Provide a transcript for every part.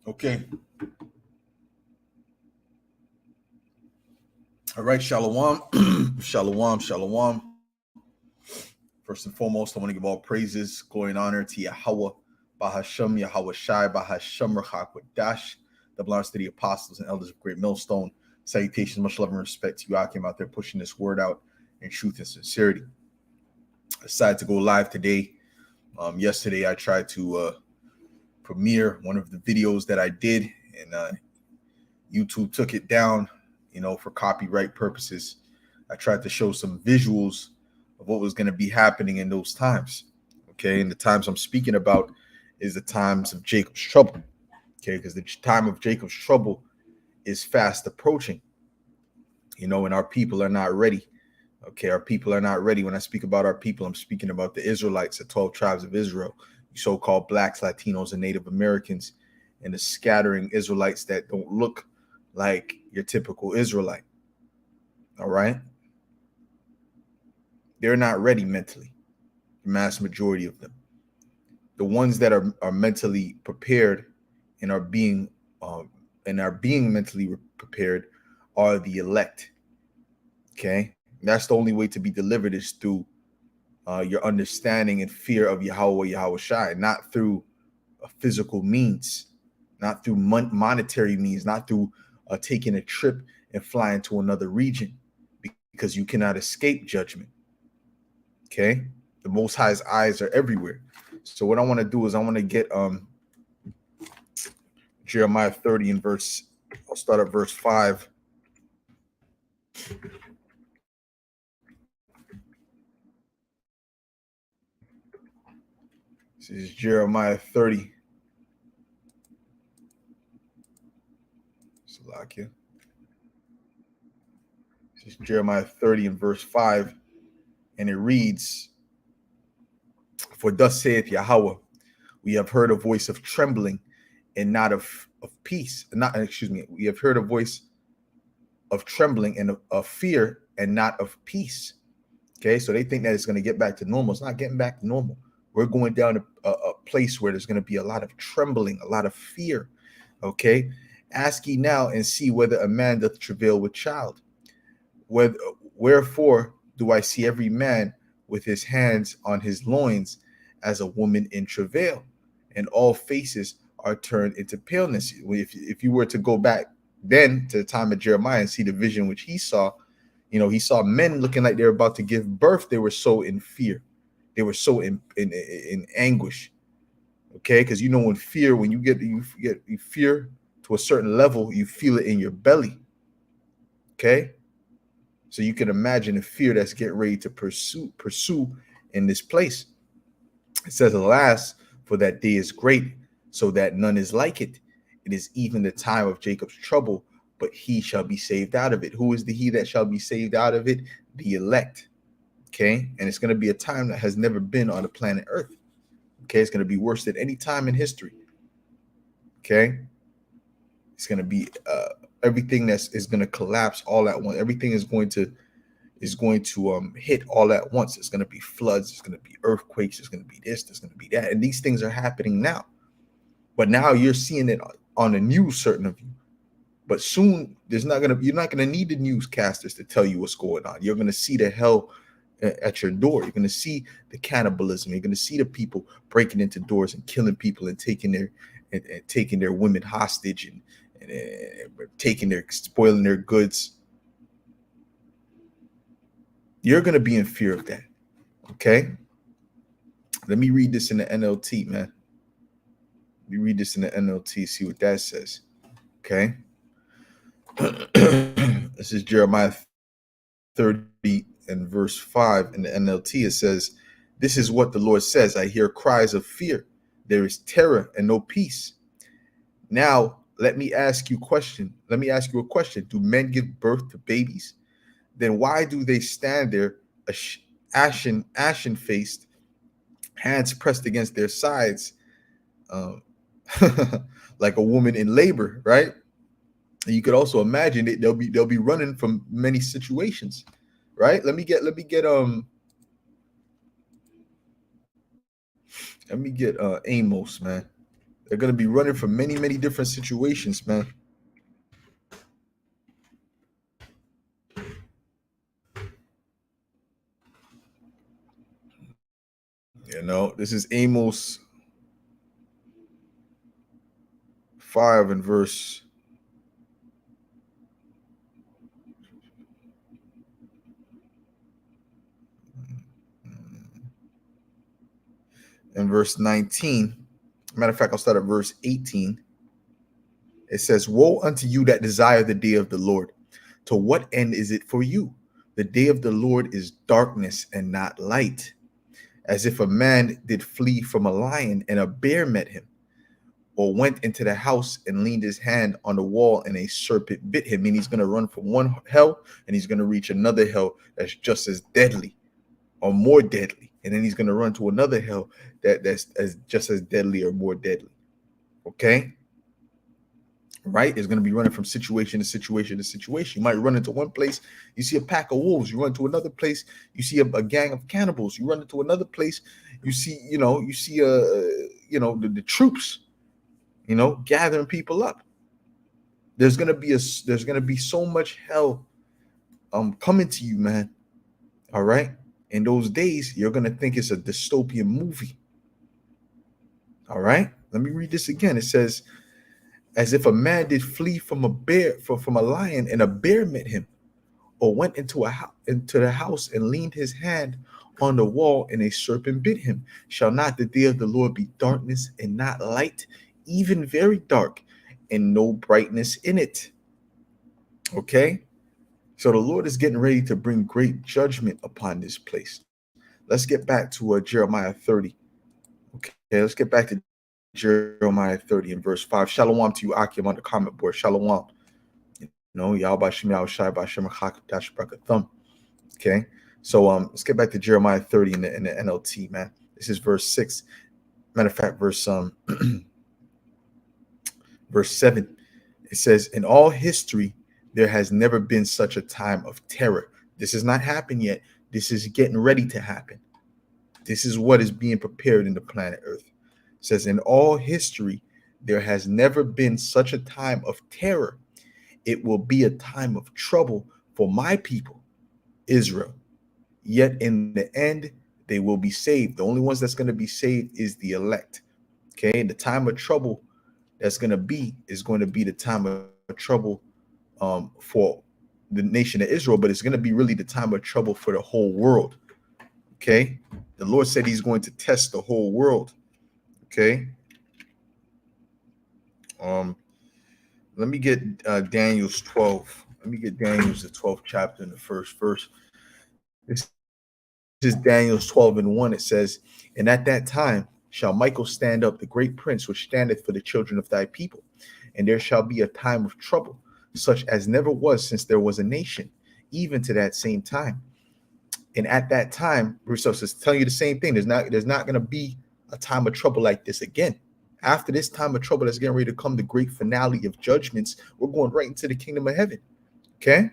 Okay. All right. Shalom. Shalom. Shalom. First and foremost, I want to give all praises, glory, and honor to Yahweh, Bahashem, Yahweh Shai, Bahashem, Rachakwadash, that belongs to the apostles and elders of Great Millstone. Salutations, much love and respect to you. I came out there pushing this word out in truth and sincerity. I decided to go live today. Yesterday, I tried to premiere one of the videos that I did, and YouTube took it down, for copyright purposes. I tried to show some visuals of what was going to be happening in those times. Okay. And the times I'm speaking about is the times of Jacob's trouble. Okay. Because the time of Jacob's trouble is fast approaching, and our people are not ready. Okay. Our people are not ready. When I speak about our people, I'm speaking about the Israelites, the 12 tribes of Israel, so-called blacks, Latinos, and Native Americans, and the scattering Israelites that don't look like your typical Israelite. All right. They're not ready mentally, the mass majority of them. The ones that are mentally prepared and are being mentally prepared are the elect. Okay. That's the only way to be delivered is through your understanding and fear of Yahweh, Yahweh Shai, not through a physical means, not through monetary means, not through taking a trip and flying to another region, because you cannot escape judgment. Okay. The Most High's eyes are everywhere. So what I want to do is I want to get Jeremiah 30 and I'll start at verse 5. This is Jeremiah 30. Salakia. This is Jeremiah 30 and verse 5. And it reads, "For thus saith Yahweh, we have heard a voice of trembling and not of peace. We have heard a voice of trembling and of fear and not of peace." Okay, so they think that it's going to get back to normal. It's not getting back to normal. We're going down a place where there's going to be a lot of trembling, a lot of fear. Okay, ask ye now and see whether a man doth travail with child. Wherefore do I see every man with his hands on his loins as a woman in travail, and all faces are turned into paleness. If you were to go back then to the time of Jeremiah and see the vision which he saw, he saw men looking like they're about to give birth. They were so in fear. They were so in anguish. Okay, because when fear, when you get fear to a certain level, you feel it in your belly. Okay, so you can imagine the fear that's getting ready to pursue in this place. It says, "Alas, for that day is great, so that none is like it. It is even the time of Jacob's trouble, but he shall be saved out of it." Who is the he that shall be saved out of it? The elect. Okay, and it's going to be a time that has never been on the planet Earth. Okay, it's going to be worse than any time in history. Okay, it's going to be everything is going to collapse all at once. Everything is going to hit all at once. It's going to be floods. It's going to be earthquakes. It's going to be this. There's going to be that, and these things are happening now. But now you're seeing it on the news, certain of you. But soon, you're not going to need the newscasters to tell you what's going on. You're going to see the hell at your door. You're going to see the cannibalism. You're going to see the people breaking into doors and killing people and taking their women hostage and spoiling their goods. You're going to be in fear of that. Okay. Let me read this in the NLT, man. Let me read this in the NLT, see what that says. Okay. This is Jeremiah 30 and verse 5 in the NLT. It says, "This is what the Lord says. I hear cries of fear. There is terror and no peace. Now Let me ask you a question. Let me ask you a question. Do men give birth to babies? Then why do they stand there, ashen faced, hands pressed against their sides, um, like a woman in labor, right? And you could also imagine it. They'll be running from many situations, right? Let me get Amos, man. They're gonna be running from many different situations, man. This is Amos 5 and verse 19. Matter of fact, I'll start at verse 18. It says, "Woe unto you that desire the day of the Lord. To what end is it for you? The day of the Lord is darkness and not light. As if a man did flee from a lion and a bear met him, or went into the house and leaned his hand on the wall and a serpent bit him." Meaning he's going to run from one hell and he's going to reach another hell that's just as deadly or more deadly. And then he's going to run to another hell that's as just as deadly or more deadly. Okay? Right? It's going to be running from situation to situation to situation. You might run into one place, you see a pack of wolves. You run to another place, you see a gang of cannibals. You run into another place, you see, the troops, gathering people up. There's gonna be so much hell coming to you, man. All right. In those days, you're gonna think it's a dystopian movie. All right. Let me read this again. It says, "As if a man did flee from from a lion, and a bear met him, or went into the house and leaned his hand on the wall, and a serpent bit him. Shall not the day of the Lord be darkness and not light, even very dark, and no brightness in it?" Okay. So the Lord is getting ready to bring great judgment upon this place. Let's get back to Jeremiah 30. Okay, let's get back to Jeremiah 30 and verse 5. Shalom to you, Akim, on the comment board. Shalom. Yahweh Shem Yahushai B'Shem Chakadash Brakathum. Okay, so let's get back to Jeremiah 30 in the NLT, man. This is verse 6. Matter of fact, verse 7. It says, "In all history, there has never been such a time of terror." This has not happened yet. This is getting ready to happen. This is what is being prepared in the planet Earth. It says, "In all history, there has never been such a time of terror. It will be a time of trouble for my people, Israel. Yet in the end, they will be saved." The only ones that's going to be saved is the elect. Okay. The time of trouble that's going to be is going to be the time of trouble for the nation of Israel, but it's going to be really the time of trouble for the whole world. Okay. The Lord said he's going to test the whole world. Okay. Let me get Daniel's 12. Let me get Daniel's the 12th chapter in the first verse. This is Daniel's 12 and 1. It says, "And at that time shall Michael stand up, the great prince, which standeth for the children of thy people. And there shall be a time of trouble, such as never was since there was a nation, even to that same time. And at that time," Rousseau says, telling you the same thing. There's not going to be a time of trouble like this again. After this time of trouble that's getting ready to come, the great finale of judgments, we're going right into the kingdom of heaven. Okay.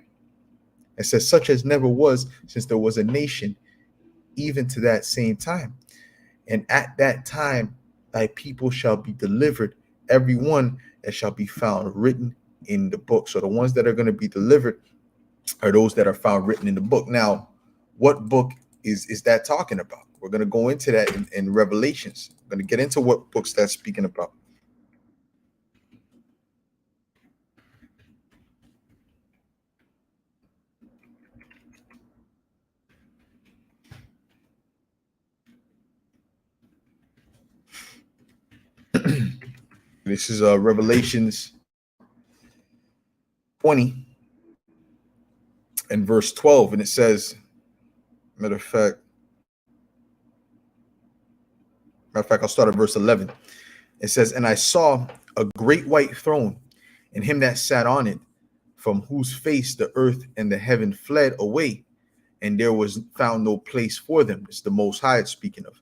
It says, "Such as never was since there was a nation, even to that same time. And at that time, thy people shall be delivered, every one that shall be found written in the book." So the ones that are going to be delivered are those that are found written in the book. Now, what book is that talking about? We're going to go into that in Revelations. We're going to get into what books that's speaking about. This is Revelations 20 and verse 12. And it says, matter of fact, I'll start at verse 11. It says, "And I saw a great white throne, and him that sat on it, from whose face the earth and the heaven fled away, and there was found no place for them. It's the Most High it's speaking of.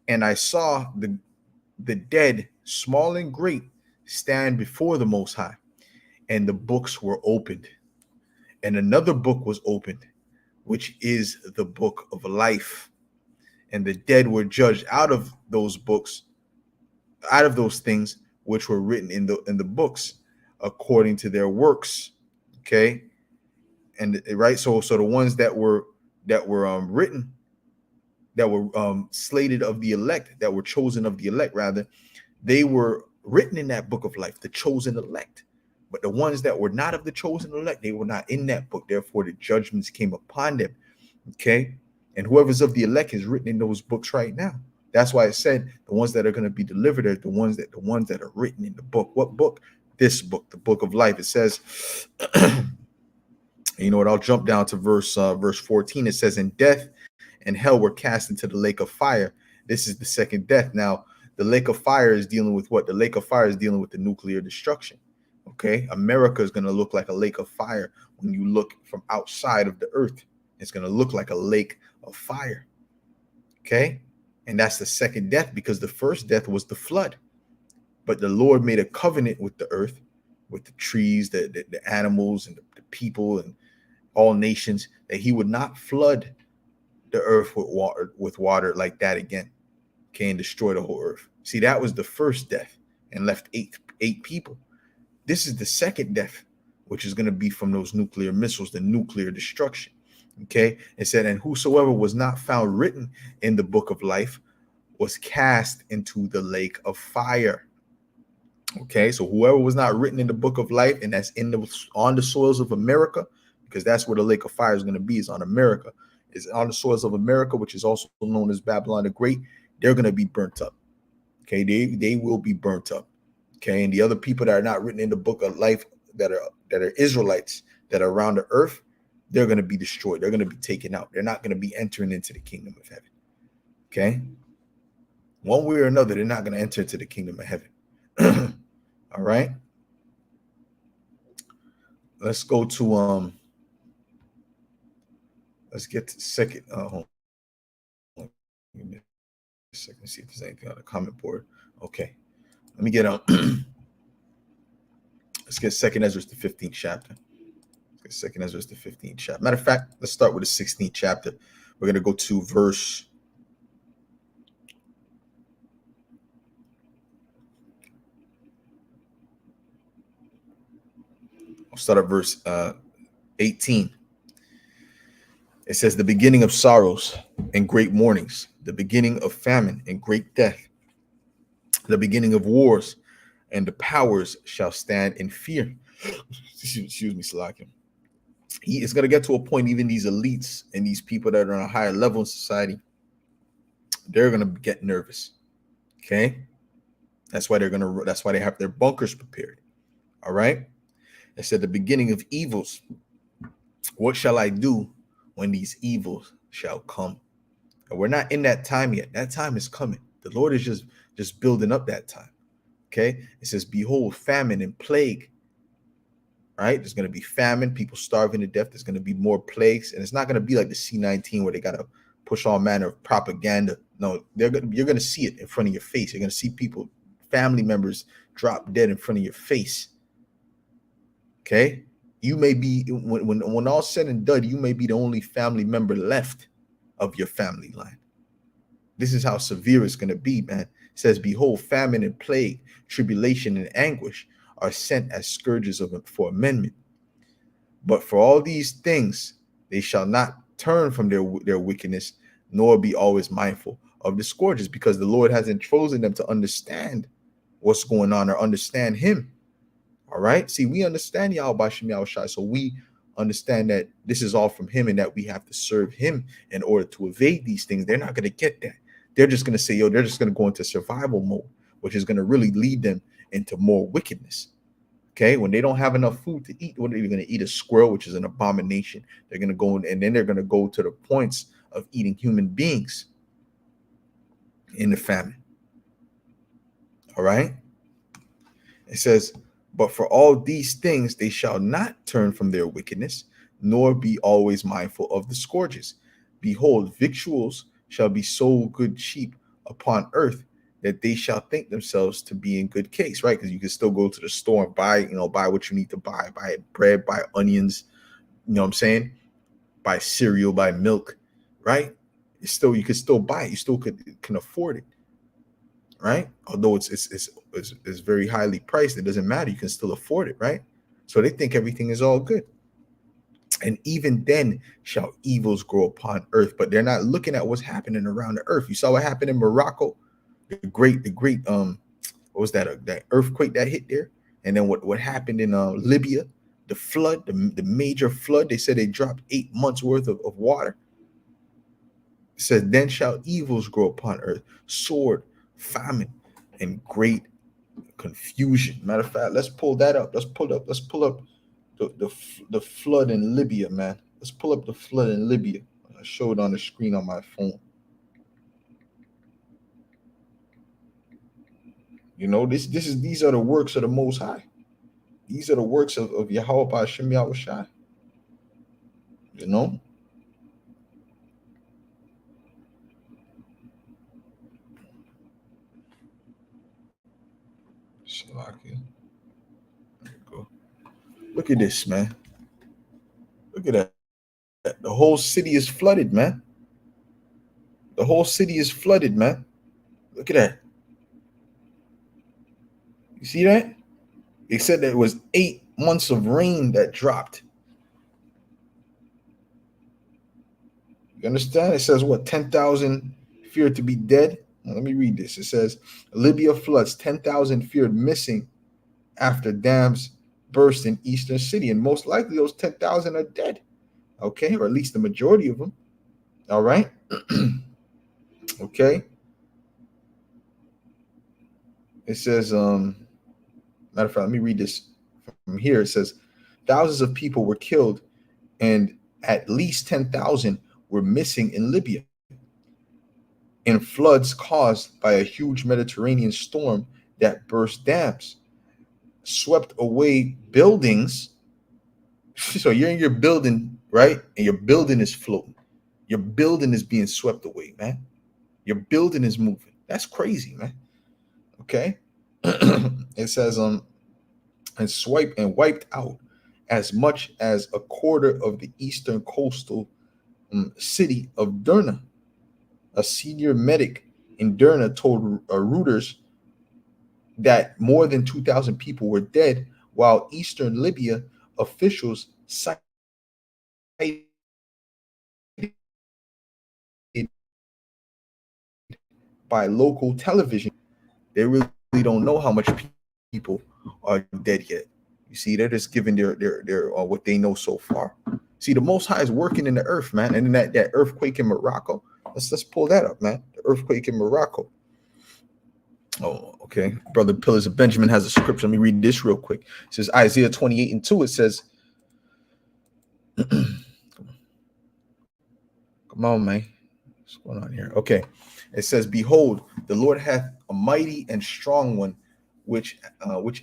And I saw the dead, small and great, stand before the Most High, and the books were opened. And another book was opened, which is the book of life. And the dead were judged out of those books, out of those things which were written in the books, according to their works. Okay. And right, so the ones that were written, that were slated of the elect, that were chosen of the elect, rather, they were written in that book of life, the chosen elect. But the ones that were not of the chosen elect, they were not in that book. Therefore, the judgments came upon them. Okay. And whoever's of the elect is written in those books right now. That's why it said the ones that are going to be delivered are the ones that are written in the book. What book? This book, the book of life. It says, you know what? I'll jump down to verse 14. It says, "And death and hell were cast into the lake of fire." This is the second death. Now, the lake of fire is dealing with what? The lake of fire is dealing with the nuclear destruction. Okay, America is going to look like a lake of fire when you look from outside of the earth. It's going to look like a lake of fire. Okay, and that's the second death, because the first death was the flood. But the Lord made a covenant with the earth, with the trees, the animals, and the people, and all nations, that he would not flood the earth with water like that again. Okay, and destroy the whole earth. See, that was the first death and left eight people. This is the second death, which is going to be from those nuclear missiles, the nuclear destruction. Okay, it said, "And whosoever was not found written in the book of life was cast into the lake of fire." Okay, so whoever was not written in the book of life, and that's on the soils of America, because that's where the lake of fire is going to be, is on America, is on the soils of America, which is also known as Babylon the Great. They're going to be burnt up. Okay, they will be burnt up. Okay, and the other people that are not written in the book of life, that are Israelites, that are around the earth, they're going to be destroyed. They're going to be taken out. They're not going to be entering into the kingdom of heaven. Okay, one way or another, they're not going to enter into the kingdom of heaven. All right, let's go to let's get to second. Hold on. Give me a second, see if there's anything on the comment board. Okay, let me get let's get Second Ezra, the 15th chapter. Second Ezra, the 15th chapter. Matter of fact, let's start with the 16th chapter. We're going to go to verse. I'll start at verse 18. It says, "The beginning of sorrows and great mournings, the beginning of famine and great death, the beginning of wars, and the powers shall stand in fear." Excuse me, Salakia. It's going to get to a point, even these elites and these people that are on a higher level in society, they're going to get nervous. Okay, that's why they have their bunkers prepared. All right, it said, "The beginning of evils. What shall I do when these evils shall come?" And we're not in that time yet. That time is coming. The Lord is just building up that time. Okay, it says, "Behold, famine and plague." Right, there's going to be famine, people starving to death. There's going to be more plagues, and it's not going to be like the C-19 where they got to push all manner of propaganda. No, you're going to see it in front of your face. You're going to see people, family members, drop dead in front of your face. Okay, you may be, when all said and done, you may be the only family member left of your family line. This is how severe it's going to be, man. It says, "Behold, famine and plague, tribulation and anguish are sent as scourges for amendment. But for all these things, they shall not turn from their wickedness, nor be always mindful of the scourges," because the Lord hasn't chosen them to understand what's going on or understand him. All right. See, we understand Yahweh Shem Yahushai, so we understand that this is all from him and that we have to serve him in order to evade these things. They're not going to get that. They're just going to say, they're just going to go into survival mode, which is going to really lead them into more wickedness. Okay, when they don't have enough food to eat, what are you going to eat? A squirrel, which is an abomination. They're going to go and then they're going to go to the points of eating human beings in the famine. All right. It says, But for all these things they shall not turn from their wickedness, nor be always mindful of the scourges. Behold, victuals shall be sold good cheap upon earth, that they shall think themselves to be in good case, right? Because you can still go to the store and buy, buy what you need to buy bread, buy onions, you know what I'm saying? Buy cereal, buy milk, right? It's still, you can still buy it, you still can afford it, right? Although it's very highly priced, it doesn't matter. You can still afford it, right? So they think everything is all good. And even then shall evils grow upon earth, but they're not looking at what's happening around the earth. You saw what happened in Morocco, the great what was that? That earthquake that hit there, and then what happened in Libya, the flood, the major flood. They said they dropped 8 months worth of water. It says, then shall evils grow upon earth, sword, famine, and great confusion. Matter of fact, let's pull that up. Let's pull up the flood in Libya, man. Let's pull up the flood in Libya. I show it on the screen on my phone. These are the works of the Most High. These are the works of Yahweh Hashem Yahweh Shai. You know? Shalakia. There you go. Look at this, man. Look at that. The whole city is flooded, man. The whole city is flooded, man. Look at that. You see that? They said that it was 8 months of rain that dropped. You understand? It says what? 10,000 feared to be dead. Now, let me read this. It says Libya floods, 10,000 feared missing after dams burst in eastern city. And most likely those 10,000 are dead. Okay, or at least the majority of them. All right. Okay. It says, matter of fact, let me read this from here. It says, thousands of people were killed and at least 10,000 were missing in Libya in floods caused by a huge Mediterranean storm that burst dams, swept away buildings. So you're in your building, right? And your building is floating. Your building is being swept away, man. Your building is moving. That's crazy, man. Okay. It says and swiped and wiped out as much as a quarter of the eastern coastal city of Derna. A senior medic in Derna told Reuters that more than 2,000 people were dead, while eastern Libya officials cited by local television. They really don't know how much people are dead yet. You see, they're just giving their what they know so far. See, the Most High is working in the earth, man. And then that earthquake in Morocco. Let's pull that up, man. The earthquake in Morocco. Oh, okay. Brother Pillars of Benjamin has a scripture. Let me read this real quick. It says Isaiah 28:2. It says, come on, man. What's going on here? Okay. It says, behold, the Lord hath a mighty and strong one, which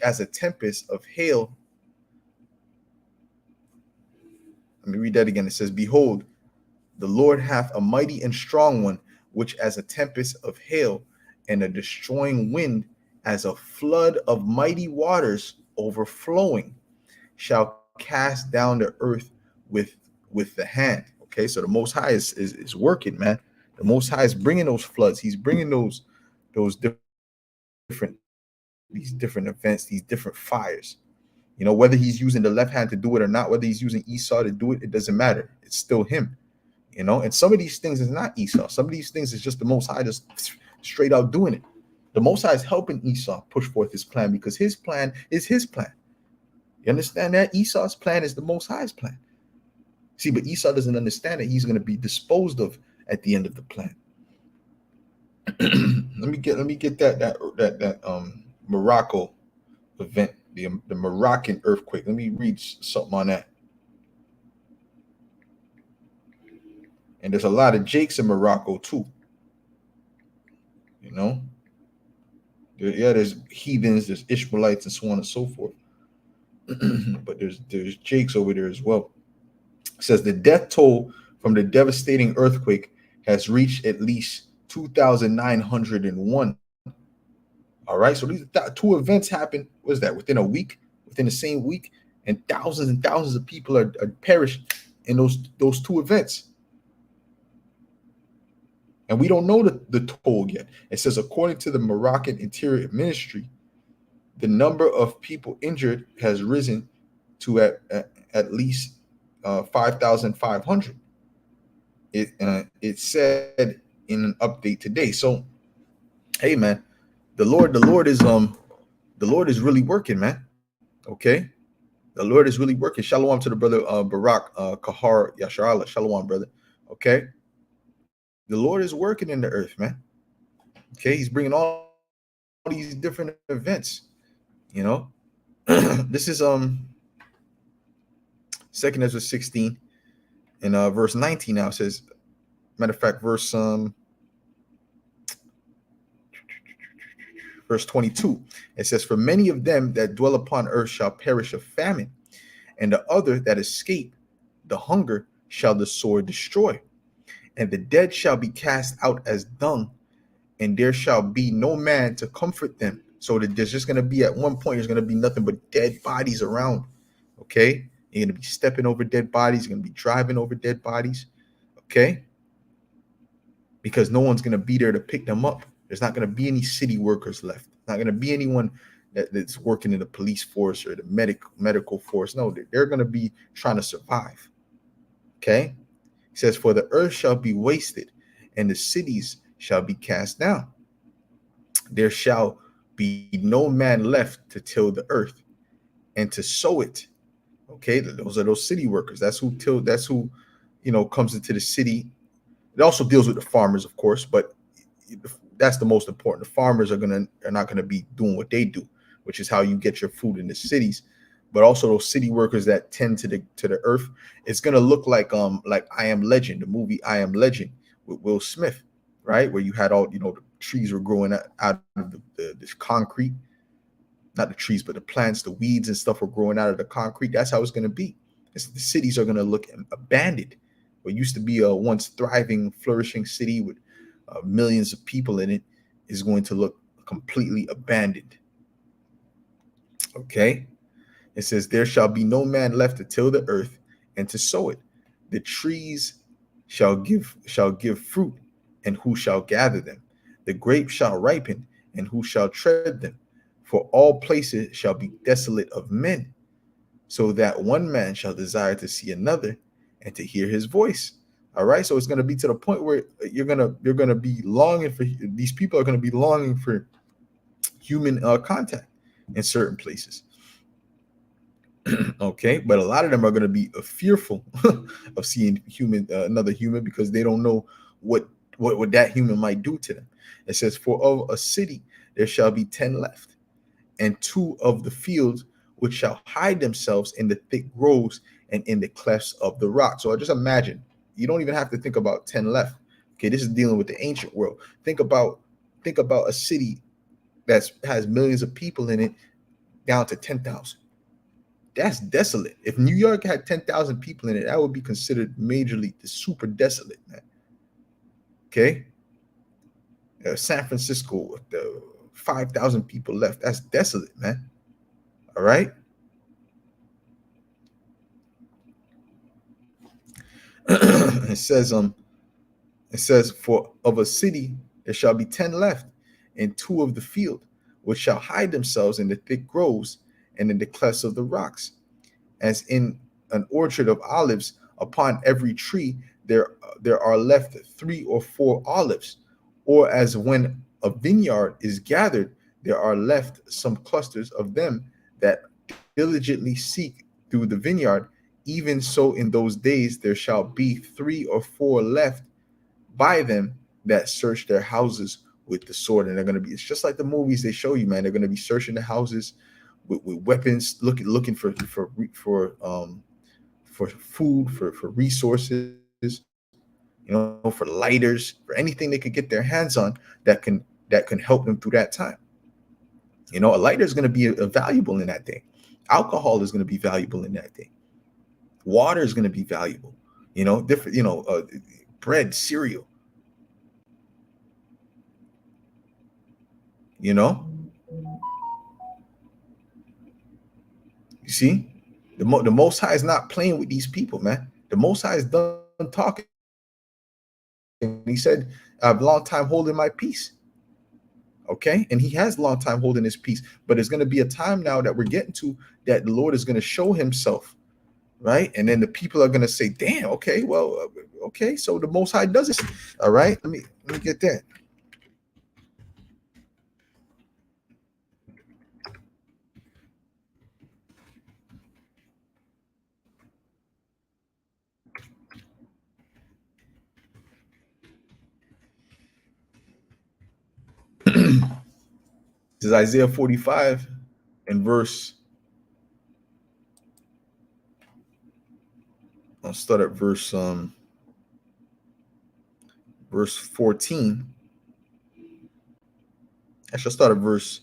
as a tempest of hail. Let me read that again. It says, behold, the Lord hath a mighty and strong one, which as a tempest of hail and a destroying wind, as a flood of mighty waters overflowing, shall cast down the earth with the hand. Okay, so the Most High is working, man. The Most High is bringing those floods. He's bringing those different these different events, these different fires. Whether he's using the left hand to do it or not, whether he's using Esau to do it, it doesn't matter. It's still him. And some of these things is not Esau. Some of these things is just the Most High just straight out doing it. The Most High is helping Esau push forth his plan because his plan is his plan. You understand that? Esau's plan is the Most High's plan. See, but Esau doesn't understand that he's going to be disposed of at the end of the plan. let me get that Morocco event, the Moroccan earthquake. Let me read something on that. And there's a lot of Jakes in Morocco too. There's heathens, there's Ishmaelites, and so on and so forth. but there's Jake's over there as well. It says the death toll from the devastating earthquake has reached at least 2,901. All right, so these two events happened. What is that? Within a week, within the same week, and thousands of people are perished in those two events. And we don't know the toll yet. It says, according to the Moroccan Interior Ministry, the number of people injured has risen to at least 5,500. It said in an update today. So, hey man, the Lord is really working, man. Okay, the Lord is really working. Shalom to the brother Barak Kahar Yasharala. Shalom, brother. Okay, the Lord is working in the earth, man. Okay, He's bringing all these different events. You know, this is Second Ezra 16 and verse 19. Now it says, matter of fact, verse 22. It says, "For many of them that dwell upon earth shall perish of famine, and the other that escape the hunger shall the sword destroy. And the dead shall be cast out as dung, and there shall be no man to comfort them." So that there's just going to be, at one point, there's going to be nothing but dead bodies around. Okay? You're going to be stepping over dead bodies. You're going to be driving over dead bodies. Okay? Because no one's going to be there to pick them up. There's not going to be any city workers left. Not going to be anyone that's working in the police force or the medical force. No, they're going to be trying to survive. Okay? It says, "For the earth shall be wasted, and the cities shall be cast down. There shall be no man left to till the earth and to sow it." Okay, those are those city workers. That's who comes into the city. It also deals with the farmers, of course, but that's the most important. The farmers are not gonna be doing what they do, which is how you get your food in the cities. But also those city workers that tend to the earth, it's gonna look like I Am Legend, the movie I Am Legend with Will Smith, right? Where you had all the trees were growing out of this concrete, not the trees, but the plants, the weeds and stuff were growing out of the concrete. That's how it's gonna be. The cities are gonna look abandoned. What used to be a once thriving, flourishing city with millions of people in it is going to look completely abandoned. Okay. It says, "There shall be no man left to till the earth and to sow it. The trees shall give fruit, and who shall gather them? The grapes shall ripen, and who shall tread them? For all places shall be desolate of men, so that one man shall desire to see another and to hear his voice." All right. So it's going to be to the point where you're gonna be longing for, these people are going to be longing for human contact in certain places. Okay, but a lot of them are going to be fearful of seeing another human, because they don't know what that human might do to them. It says, "For of a city there shall be 10 left, and 2 of the fields which shall hide themselves in the thick groves and in the clefts of the rock." So I just imagine, you don't even have to think about 10 left. Okay, this is dealing with the ancient world. Think about a city that has millions of people in it down to 10,000. That's desolate. If New York had 10,000 people in it, that would be considered majorly super desolate, man. Okay. San Francisco with the 5,000 people left, that's desolate, man. All right. it says, "For of a city there shall be 10 left, and 2 of the field, which shall hide themselves in the thick groves and in the clefts of the rocks. As in an orchard of olives, upon every tree there are left 3 or 4 olives, or as when a vineyard is gathered, there are left some clusters of them that diligently seek through the vineyard. Even so in those days there shall be 3 or 4 left by them that search their houses with the sword." And they're going to be, it's just like the movies they show you, man. They're going to be searching the houses with weapons, looking for food, for resources, for lighters, for anything they could get their hands on that can help them through that time. A lighter is going to be valuable in that day. Alcohol is going to be valuable in that day. Water is going to be valuable. Different, bread, cereal, you know. You see, the Most High is not playing with these people, man. The Most High is done talking. He said, "I have a long time holding my peace." Okay, and he has a long time holding his peace, but there's going to be a time now that we're getting to that the Lord is going to show himself, right? And then the people are going to say, "Damn, okay, well, okay, so the Most High does it." All right, let me get that. This is Isaiah 45 and I'll start at verse 14. I shall start at verse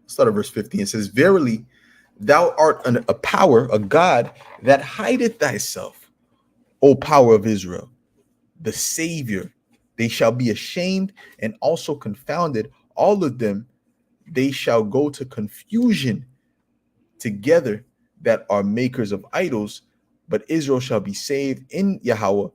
15. It says, "Verily, thou art a power, a God that hideth thyself, O power of Israel, the Savior. They shall be ashamed and also confounded. All of them, they shall go to confusion together that are makers of idols, but Israel shall be saved in Yahweh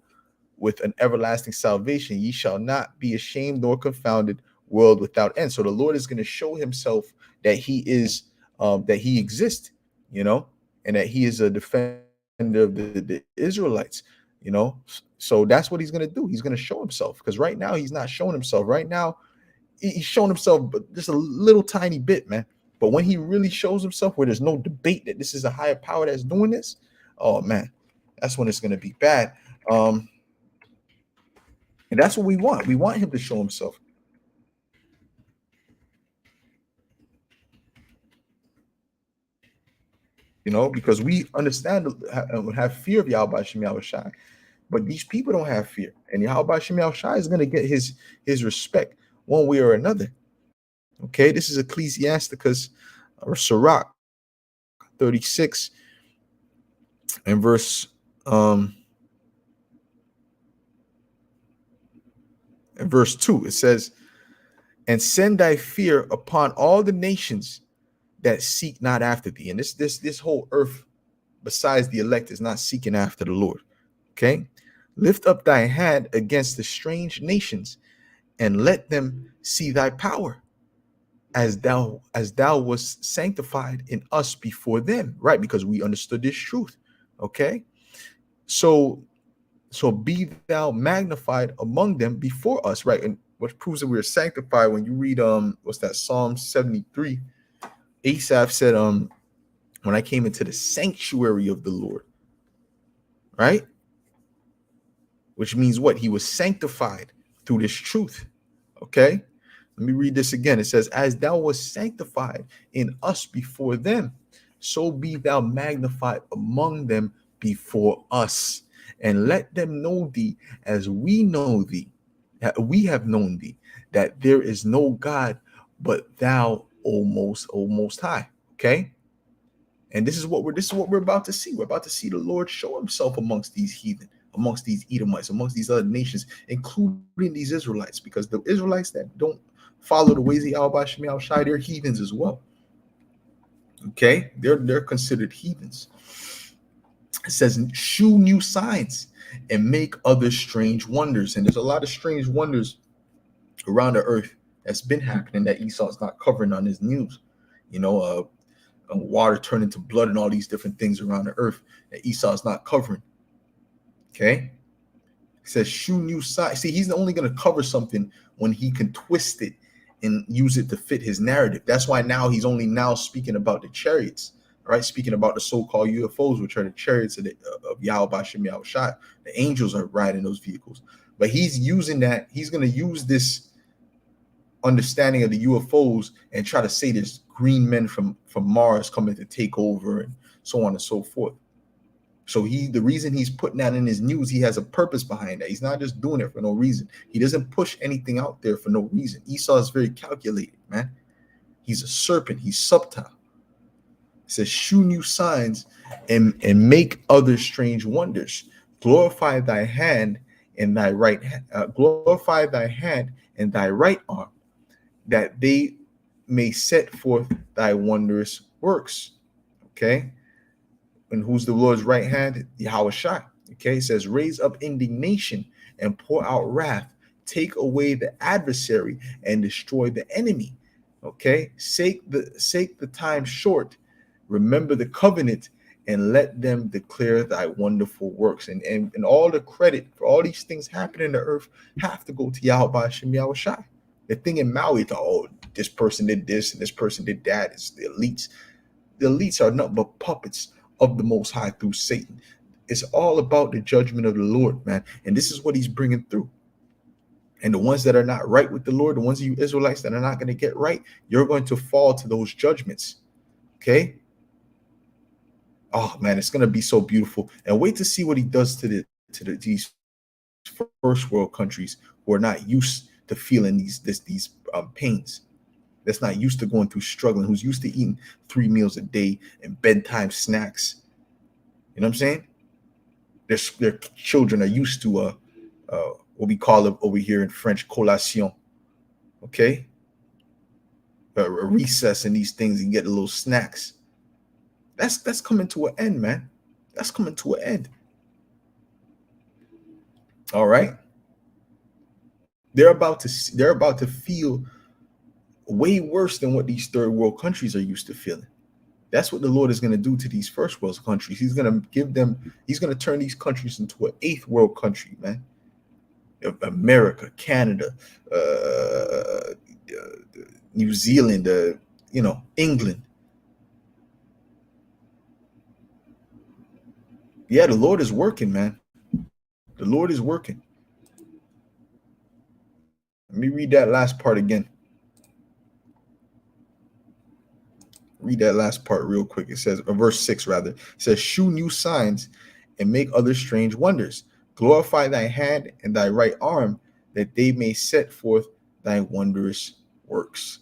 with an everlasting salvation. Ye shall not be ashamed nor confounded, world without end." So the Lord is going to show himself that he is, that he exists, and that he is a defender of the Israelites, you know. So that's what he's going to do. He's going to show himself, because right now he's not showing himself. Right now he's showing himself but just a little tiny bit, man. But when he really shows himself, where there's no debate that this is a higher power that's doing this, oh man, that's when it's going to be bad. And that's what we want. We want him to show himself, because we understand, have fear of Yahweh Shem Yahweh Shai. But these people don't have fear. And Yahweh Shem Yahweh Shai is going to get his respect one way or another. Okay, this is Ecclesiasticus, or Sirach 36 and verse 2. It says, "And send thy fear upon all the nations that seek not after thee." And this whole earth, besides the elect, is not seeking after the Lord. Okay, "Lift up thy hand against the strange nations, and let them see thy power, as thou wast sanctified in us before them." Right, because we understood this truth. Okay, so be thou magnified among them before us, right? And what proves that we are sanctified, when you read what's that, Psalm 73, Asaph said, "When I came into the sanctuary of the Lord," right? Which means what? He was sanctified through this truth. Okay, let me read this again. It says, "As thou wast sanctified in us before them, so be thou magnified among them before us. And let them know thee as we know thee, that we have known thee, that there is no God but thou, O most high." Okay. And this is what we're about to see. We're about to see the Lord show himself amongst these heathen, amongst these Edomites, amongst these other nations, including these Israelites, because the Israelites that don't follow the ways of Yahweh Shem Yahweh Shai, they're heathens as well. Okay, they're considered heathens. It says, "Shew new signs and make other strange wonders." And there's a lot of strange wonders around the earth that's been happening that Esau's not covering on his news. Water turned into blood and all these different things around the earth that Esau's not covering. Okay, it says, "Shew new signs." See, he's only going to cover something when he can twist it and use it to fit his narrative. That's why now he's only now speaking about the chariots, right? Speaking about the so-called UFOs, which are the chariots of Yahweh Shem Yahweh Shai. The angels are riding those vehicles. But he's using that. He's going to use this understanding of the UFOs and try to say there's green men from Mars coming to take over and so on and so forth. So the reason he's putting that in his news, he has a purpose behind that. He's not just doing it for no reason. He doesn't push anything out there for no reason. Esau is very calculated, man. He's a serpent. He's subtle. It says, shew new signs and make other strange wonders. Glorify thy hand and thy right glorify thy hand and thy right arm, that they may set forth thy wondrous works. Okay. And who's the Lord's right hand? Yahweh Shai. Okay. It says, raise up indignation and pour out wrath, take away the adversary and destroy the enemy. Okay. Sake the time short, remember the covenant, and let them declare thy wonderful works. And all the credit for all these things happening in the earth have to go to Yahweh Hashem Yahweh Shai. The thing in Maui, oh, this person did this and this person did that. It's the elites. The elites are nothing but puppets of the Most High through Satan. It's all about the judgment of the Lord, man. And this is what he's bringing through. And the ones that are not right with the Lord, the ones of you Israelites that are not going to get right, you're going to fall to those judgments. Okay? Oh man, it's going to be so beautiful. And wait to see what he does to these first world countries who are not used to feeling these pains. That's not used to going through struggling, who's used to eating 3 meals a day and bedtime snacks. You know what I'm saying? Their children are used to what we call it over here in French, collation. Okay? A recess and these things, and get a little snacks. That's coming to an end, man. That's coming to an end. All right. They're about to feel way worse than what these third world countries are used to feeling. That's what the Lord is going to do to these first world countries. He's going to turn these countries into an 8th world country, man. America, Canada, New Zealand, England. Yeah, the Lord is working, man. The Lord is working. Let me read that last part again. Read that last part real quick. It says, verse 6 rather, it says, shew new signs and make other strange wonders. Glorify thy hand and thy right arm, that they may set forth thy wondrous works.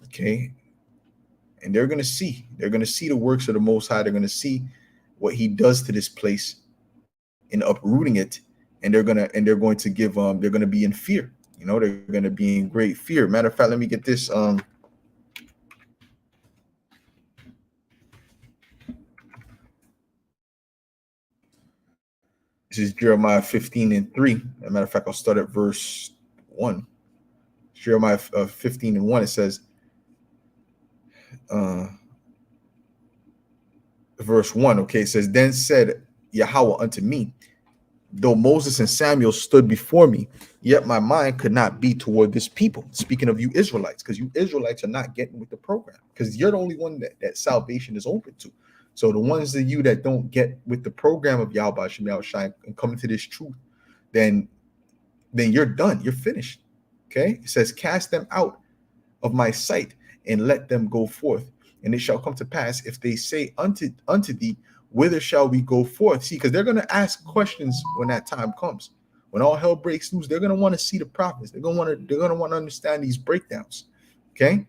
Okay. And they're going to see the works of the Most High. They're going to see what he does to this place in uprooting it. And they're going to give, they're going to be in fear. They're going to be in great fear. Matter of fact, let me get this, this is Jeremiah 15:3. As a matter of fact, I'll start at verse 1. Jeremiah 15:1. It says, verse 1. Okay, it says, then said Yahweh unto me, though Moses and Samuel stood before me, yet my mind could not be toward this people. Speaking of you Israelites, because you Israelites are not getting with the program, because you're the only one that salvation is open to. So the ones of you that don't get with the program of Yahweh Shem Yahweh Shai and come into this truth, then you're done. You're finished. Okay. It says, cast them out of my sight and let them go forth. And it shall come to pass, if they say unto thee, whither shall we go forth? See, because they're going to ask questions when that time comes. When all hell breaks loose, they're going to want to see the prophets. They're going to want to understand these breakdowns. Okay.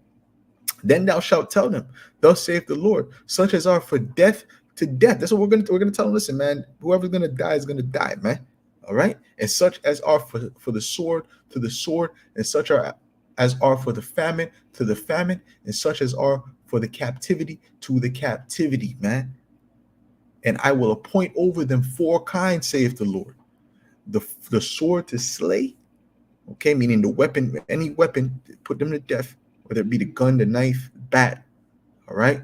Then thou shalt tell them, thus saith the Lord, such as are for death to death. That's what we're going to tell them. Listen, man, whoever's going to die is going to die, man. All right. And such as are for the sword to the sword, and such as are for the famine to the famine, and such as are for the captivity to the captivity, man. And I will appoint over them 4 kinds, saith the Lord. The sword to slay, okay, meaning the weapon, any weapon, put them to death, whether it be the gun, the knife, bat, all right,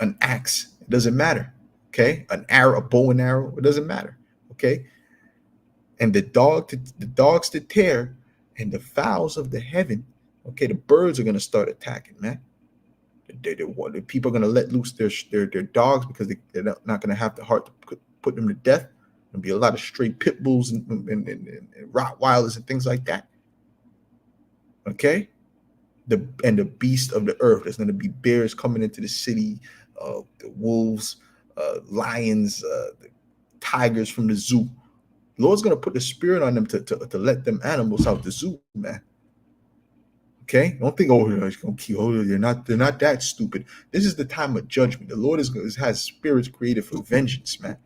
an axe, it doesn't matter, okay, an arrow, a bow and arrow, it doesn't matter, okay, and the dogs to tear, and the fowls of the heaven, okay, the birds are going to start attacking, man. The people are going to let loose their dogs, because they're not going to have the heart to put them to death. There'll be a lot of stray pit bulls and Rottweilers and things like that. Okay, the beast of the earth. There's going to be bears coming into the city, the wolves, lions, the tigers from the zoo. The Lord's going to put the spirit on them to let them animals out the zoo, man. Okay, don't think, oh, it's gonna keep. Oh, they're not that stupid. This is the time of judgment. The Lord has spirits created for vengeance, man.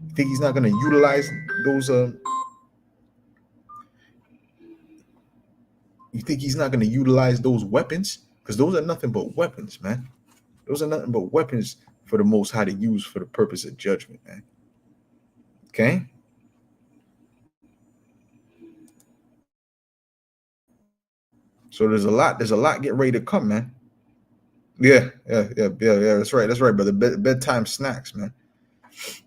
You think He's not gonna utilize those? You think He's not gonna utilize those weapons? Because those are nothing but weapons, man. Those are nothing but weapons for the Most High to use for the purpose of judgment, man. Okay. So there's a lot getting ready to come, man. Yeah. That's right. That's right, brother. Bedtime snacks, man.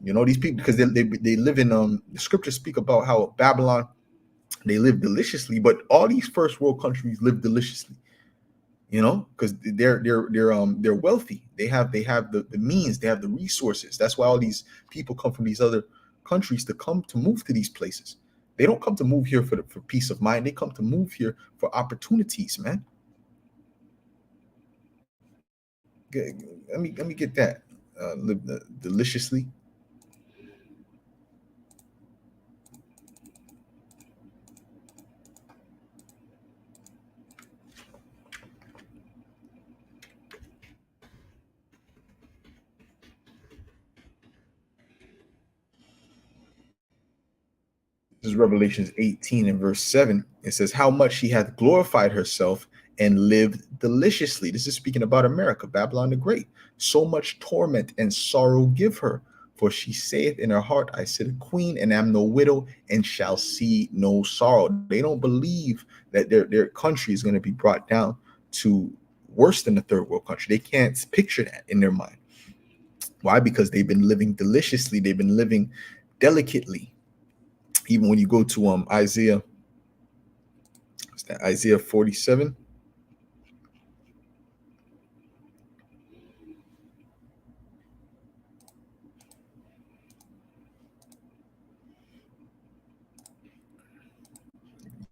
You know these people because they live in the scriptures speak about how Babylon they live deliciously, but all these first world countries live deliciously. You know, because they're wealthy. They have the means. They have the resources. That's why all these people come from these other countries to move to these places. They don't come to move here for peace of mind. They come to move here for opportunities, man. Let me get that. Live deliciously. This is Revelations 18 and verse 7. It says, how much she hath glorified herself and lived deliciously. This is speaking about America, Babylon the Great. So much torment and sorrow give her. For she saith in her heart, I sit a queen and am no widow and shall see no sorrow. They don't believe that their country is going to be brought down to worse than the third world country. They can't picture that in their mind. Why? Because they've been living deliciously. They've been living delicately. Even when you go to Isaiah, what's that? Isaiah 47.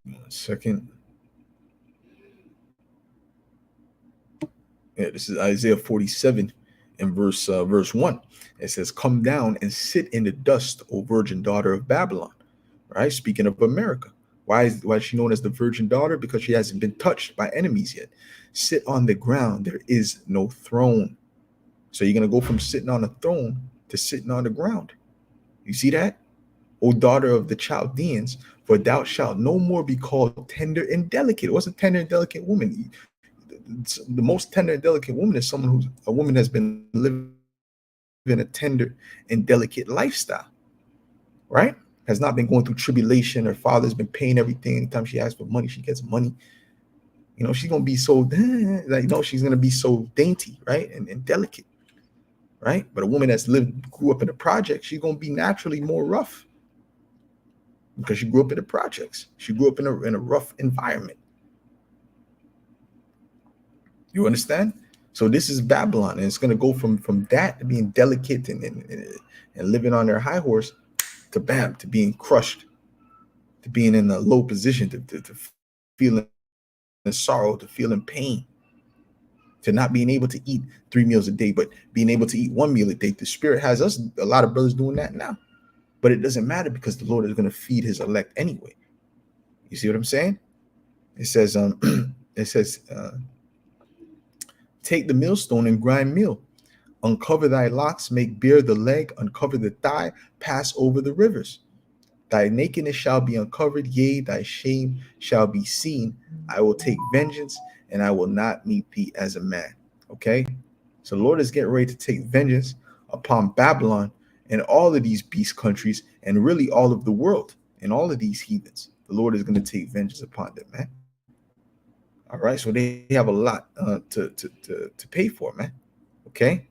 One second. Yeah, this is Isaiah 47 and verse 1. It says, come down and sit in the dust, O virgin daughter of Babylon. Right? Speaking of America. Why is she known as the virgin daughter? Because she hasn't been touched by enemies yet. Sit on the ground, there is no throne. So you're gonna go from sitting on a throne to sitting on the ground. You see that? O daughter of the Chaldeans, for thou shalt no more be called tender and delicate. What's a tender and delicate woman? The most tender and delicate woman is a woman that's been living a tender and delicate lifestyle, right? Has not been going through tribulation. Her father's been paying everything. Anytime she asks for money, she gets money. You know, she's gonna be so like, she's gonna be so dainty, right? And delicate, right? But a woman grew up in the project, she's gonna be naturally more rough because she grew up in the projects. She grew up in a rough environment. You understand? So this is Babylon, and it's going to go from that to being delicate and living on their high horse to being crushed, to being in a low position, to feeling sorrow, to feeling pain, to not being able to eat 3 meals a day, but being able to eat 1 meal a day. The Spirit has us, a lot of brothers doing that now, but it doesn't matter because the Lord is going to feed His elect anyway. You see what I'm saying? It says, it says. Take the millstone and grind meal. Uncover thy locks, make bare the leg, uncover the thigh, pass over the rivers. Thy nakedness shall be uncovered, yea, thy shame shall be seen. I will take vengeance, and I will not meet thee as a man. Okay? So the Lord is getting ready to take vengeance upon Babylon and all of these beast countries and really all of the world and all of these heathens. The Lord is going to take vengeance upon them, man. All right, so they have a lot to pay for, man. Okay,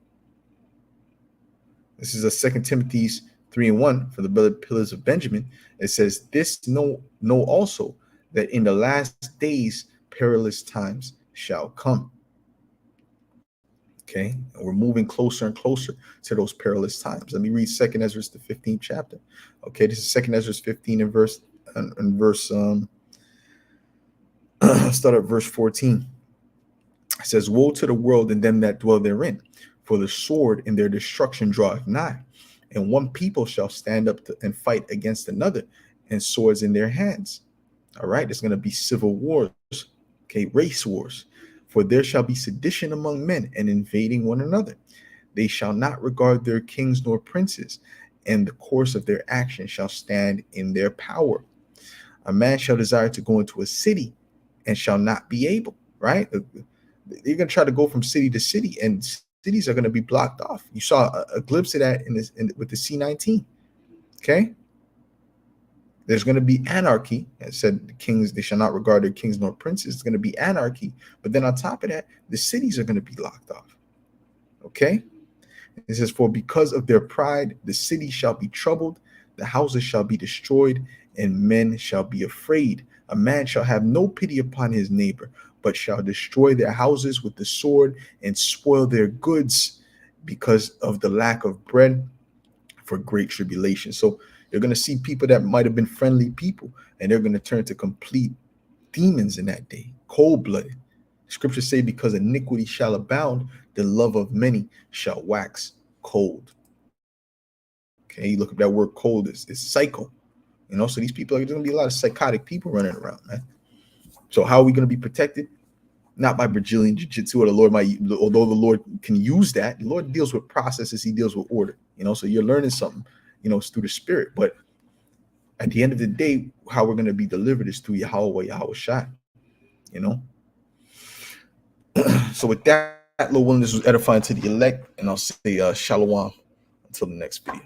this is a Second Timothy's 3:1 for the pillars of Benjamin. It says, "This know also that in the last days perilous times shall come." Okay, and we're moving closer and closer to those perilous times. Let me read Second Ezra, the 15th chapter. Okay, this is Second Ezra 15 and verse start at verse 14. It says, woe to the world and them that dwell therein, for the sword in their destruction draweth nigh. And one people shall stand up and fight against another, and swords in their hands. All right, there's going to be civil wars, okay, race wars. For there shall be sedition among men and invading one another. They shall not regard their kings nor princes, and the course of their action shall stand in their power. A man shall desire to go into a city and shall not be able, right? You're going to try to go from city to city, and cities are going to be blocked off. You saw a glimpse of that with the C-19, okay? There's going to be anarchy. It said the kings, they shall not regard their kings nor princes. It's going to be anarchy. But then on top of that, the cities are going to be locked off. Okay? It says, for because of their pride, the city shall be troubled, the houses shall be destroyed, and men shall be afraid. A man shall have no pity upon his neighbor, but shall destroy their houses with the sword and spoil their goods because of the lack of bread for great tribulation. So you're going to see people that might have been friendly people, and they're going to turn to complete demons in that day, cold-blooded. Scriptures say, because iniquity shall abound, the love of many shall wax cold. Okay, you look at that word cold, it's psycho. You know, so these people, there's going to be a lot of psychotic people running around, man. So how are we going to be protected? Not by Brazilian jiu-jitsu, or the Lord might, although the Lord can use that. The Lord deals with processes, he deals with order, you know, so you're learning something, you know, it's through the spirit. But at the end of the day, how we're going to be delivered is through Yahweh Shai, you know. So with that, Lord willing, this was edifying to the elect, and I'll say shalom until the next video.